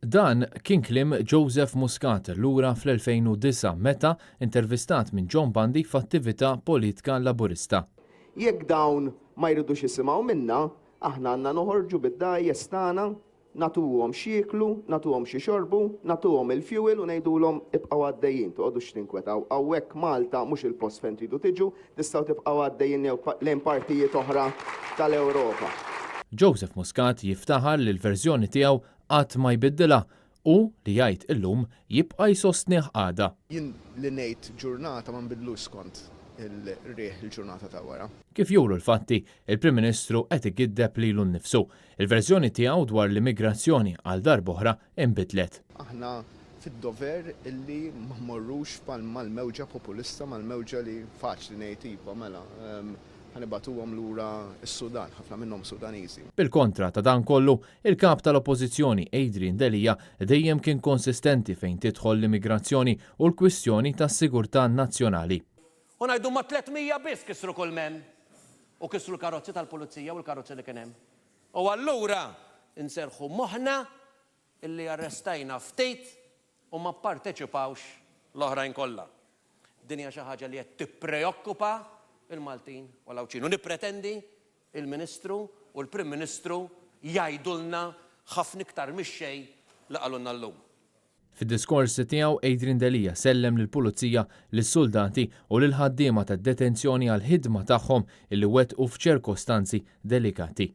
Dan kien kliem Joseph Muscat lura fl-2009 meta intervistat minn John Bundy f'attività politika laburista. Jekk dawn ma jridux jisimgħu minna, aħna għandna noħorġu bid-dajjes tagħna, nagħtuhom x'jieklu, nagħtuhom xi xorbu, nagħtuhom il-fuel u ngħidulhom ibqgħu għaddejjin toqgħodux tinkwetaw. Hawnhekk Malta mhux il-post fejn tridu tiġu, tistgħu tibqgħu għaddejjin lejn partijiet oħra tal-Ewropa. Joseph Muscat jiftaħar li l-verżjoni tiegħu qatt ma jbiddilha u li jgħid illum jibqa' jsostnih għada. Jien li ngħid ġurnata ma nbidlux skont il-rieħ il-ġurnata ta' wara. Kif juru l-fatti, il-Prim Ministru qed igiddeb lilu nnifsu. Il-verżjoni tiegħu dwar l-immigrazzjoni għal darb'oħra inbidlet. Aħna fid-dover illi ma mmorrux mal-mewġa populista, mal-mewġa li faċli ngħid iva mela ħanibatuhom lura s-Sudan, ħafna minnhom Sudaniżi. Bil-kontra ta' dan kollu, il-kap tal-Oppożizzjoni Adrian Delija dejjem kien konsistenti fejn tidħol l-immigrazzjoni u l-kwistjoni tas-sigurtà nazzjonali. U ngħidu ma' 300 biss kisru kull men u kisru l-karozzi tal-pulizija u l-karozzi li kien hemm. U allura inserħu moħħna illi arrestajna ftit u ma pparteċipawx l-oħrajn kollha. Din hija xi ħaġa li qed tippreokkupa il-Maltin u l-Awċin. U nippretendi il-Ministru u l-Prim Ministru jgħidulna ħafna iktar mix-xejn li qalulna llum. Fid-diskorsi tiegħu Adrian Delija sellem lill-Pulizija, lis-soldati u lill-ħaddiema tad-detenzjoni għall-ħidma tagħhom illi wettqu f'ċirkostanzi delikati.